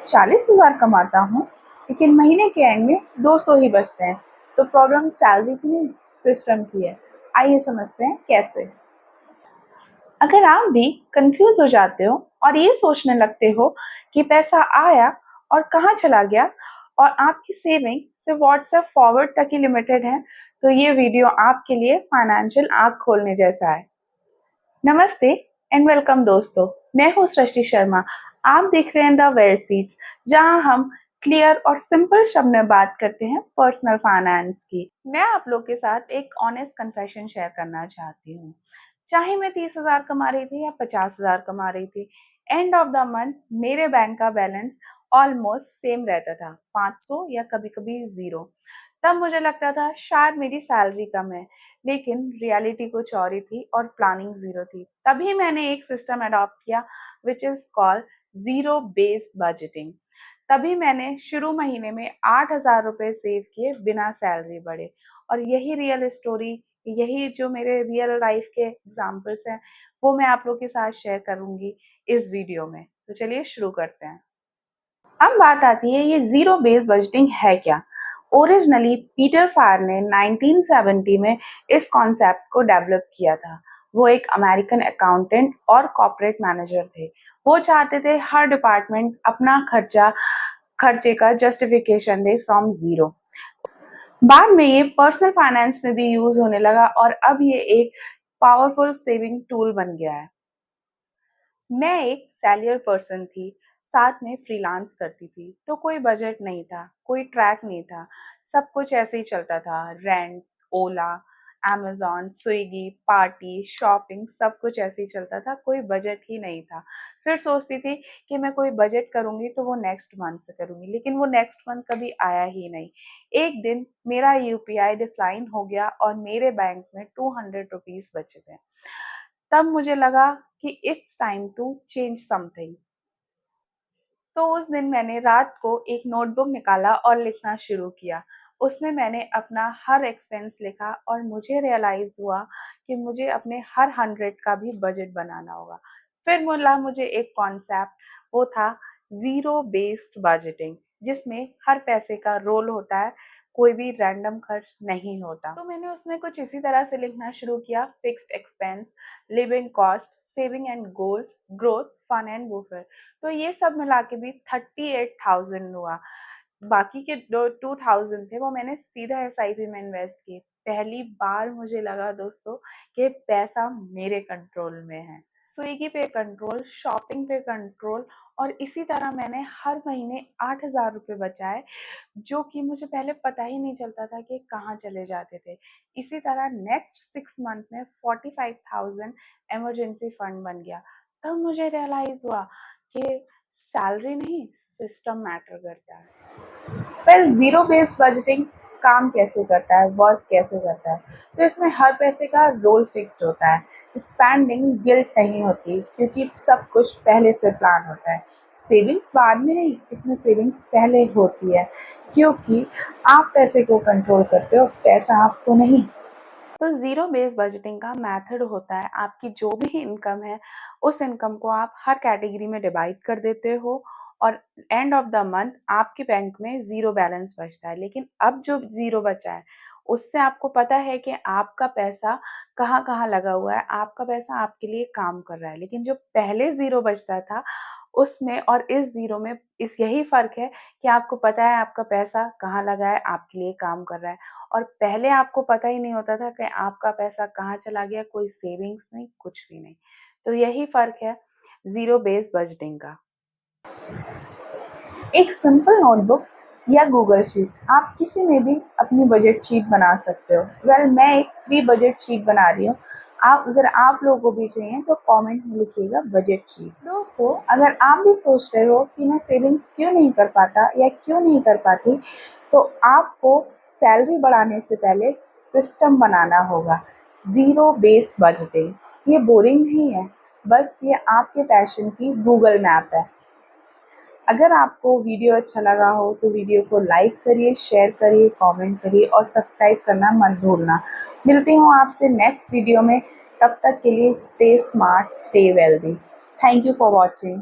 40,000 कमाता हूँ, लेकिन महीने के एंड में 200 ही बचते हैं। तो प्रॉब्लम सैलरी की नहीं, सिस्टम की है। आइए समझते हैं कैसे। अगर आप भी कंफ्यूज हो जाते हो और ये सोचने लगते हो कि पैसा आया और कहाँ चला गया और आपकी सेविंग सिर्फ व्हाट्सएप फॉरवर्ड तक ही लिमिटेड है, तो ये वीडियो आपके लिए फाइनेंशियल आँख खोलने जैसा है। नमस्ते एंड वेलकम दोस्तों, मैं हूँ सृष्टि शर्मा। आप देख रहे हैं द वेल्थ सीड्स, जहाँ हम क्लियर और सिंपल शब्द में बात करते हैं पर्सनल फाइनेंस की। मैं आप लोग के साथ एक ऑनेस्ट कन्फेशन शेयर करना चाहती हूँ। चाहे मैं 30,000 कमा रही थी या 50,000 कमा रही थी, एंड ऑफ द मंथ मेरे बैंक का बैलेंस ऑलमोस्ट सेम रहता था, 500 या कभी कभी जीरो। तब मुझे लगता था शायद मेरी सैलरी कम है, लेकिन रियलिटी कुछ और ही थी और प्लानिंग जीरो थी। तभी मैंने एक सिस्टम अडॉप्ट किया which is called zero based budgeting. तभी मैंने शुरू महीने में 8,000 रुपये सेव किए बिना सैलरी बढ़े। और यही रियल स्टोरी, यही जो मेरे रियल लाइफ के एग्जाम्पल्स हैं, वो मैं आप लोग के साथ शेयर करूंगी इस वीडियो में। तो चलिए शुरू करते हैं। अब बात आती है ये जीरो बेस्ड बजटिंग है क्या। ओरिजिनली पीटर फायर ने 1970 में इस कॉन्सेप्ट को डेवलप किया था। वो एक अमेरिकन अकाउंटेंट और कॉर्पोरेट मैनेजर थे। वो चाहते थे हर डिपार्टमेंट अपना खर्चे का जस्टिफिकेशन दे फ्रॉम जीरो। बाद में ये पर्सनल फाइनेंस में भी यूज होने लगा और अब ये एक पावरफुल सेविंग टूल बन गया है। मैं एक सेलियर पर्सन थी, साथ में फ्रीलांस करती थी, तो कोई बजट नहीं था, कोई ट्रैक नहीं था। सब कुछ ऐसे ही चलता था। रेंट, ओला, अमेजॉन, स्विगी, पार्टी, शॉपिंग, सब कुछ ऐसे ही चलता था, कोई बजट ही नहीं था। फिर सोचती थी कि मैं कोई बजट करूंगी तो वो नेक्स्ट मंथ से करूंगी, लेकिन वो नेक्स्ट मंथ कभी आया ही नहीं। एक दिन मेरा यूपीआई डिक्लाइन हो गया और मेरे बैंक में 200 रुपीज बचे थे। तब मुझे लगा कि it's time to change something. तो उस दिन मैंने रात को एक नोटबुक निकाला और लिखना शुरू किया। उसमें मैंने अपना हर एक्सपेंस लिखा और मुझे रियलाइज हुआ कि मुझे अपने हर 100 का भी बजट बनाना होगा। फिर मिला मुझे एक कॉन्सेप्ट, वो था जीरो बेस्ड बजटिंग, जिसमें हर पैसे का रोल होता है, कोई भी रैंडम खर्च नहीं होता। तो मैंने उसमें कुछ इसी तरह से लिखना शुरू किया: fixed expense, living cost, saving and goals, growth, fun and buffer. तो ये सब मिला के भी 38,000 हुआ। बाकी के 2,000 थे वो मैंने सीधा एसआईपी में इन्वेस्ट किए। पहली बार मुझे लगा दोस्तों कि पैसा मेरे कंट्रोल में है। स्विगी पे कंट्रोल, शॉपिंग पे कंट्रोल। और इसी तरह मैंने हर महीने 8,000 रुपये बचाए, जो कि मुझे पहले पता ही नहीं चलता था कि कहाँ चले जाते थे। इसी तरह नेक्स्ट 6 मंथ में 45,000 इमरजेंसी फंड बन गया। तब मुझे रियलाइज हुआ कि सैलरी नहीं, सिस्टम मैटर करता है। वेल, जीरो बेस्ड बजटिंग काम कैसे करता है, वर्क कैसे करता है? तो इसमें हर पैसे का रोल फिक्स्ड होता है। स्पेंडिंग गिल्ट नहीं होती, क्योंकि सब कुछ पहले से प्लान होता है। सेविंग्स बाद में नहीं, इसमें सेविंग्स पहले होती है, क्योंकि आप पैसे को कंट्रोल करते हो, पैसा आपको नहीं। तो ज़ीरो बेस्ड बजटिंग का मेथड होता है, आपकी जो भी इनकम है, उस इनकम को आप हर कैटेगरी में डिवाइड कर देते हो और एंड ऑफ द मंथ आपके बैंक में ज़ीरो बैलेंस बचता है। लेकिन अब जो ज़ीरो बचा है, उससे आपको पता है कि आपका पैसा कहाँ-कहाँ लगा हुआ है, आपका पैसा आपके लिए काम कर रहा है। लेकिन जो पहले ज़ीरो बचता था, उसमें और इस ज़ीरो में इस यही फ़र्क है कि आपको पता है आपका पैसा कहाँ लगा है, आपके लिए काम कर रहा है। और पहले आपको पता ही नहीं होता था कि आपका पैसा कहाँ चला गया, कोई सेविंग्स नहीं, कुछ भी नहीं। तो यही फ़र्क है ज़ीरो बेस्ड बजटिंग का। एक सिंपल नोटबुक या गूगल शीट, आप किसी में भी अपनी बजट शीट बना सकते हो। वेल, मैं एक फ्री बजट शीट बना रही हूँ। अगर आप लोगों को भी चाहिए तो कमेंट में लिखिएगा बजट शीट। दोस्तों, अगर आप भी सोच रहे हो कि मैं सेविंग्स क्यों नहीं कर पाता या क्यों नहीं कर पाती, तो आपको सैलरी बढ़ाने से पहले सिस्टम बनाना होगा। ज़ीरो बेस्ड बजटिंग ये बोरिंग नहीं है, बस ये आपके पैशन की गूगल मैप है। अगर आपको वीडियो अच्छा लगा हो तो वीडियो को लाइक करिए, शेयर करिए, कमेंट करिए और सब्सक्राइब करना मत भूलना। मिलती हूँ आपसे नेक्स्ट वीडियो में। तब तक के लिए stay smart, stay wealthy. Thank you for watching.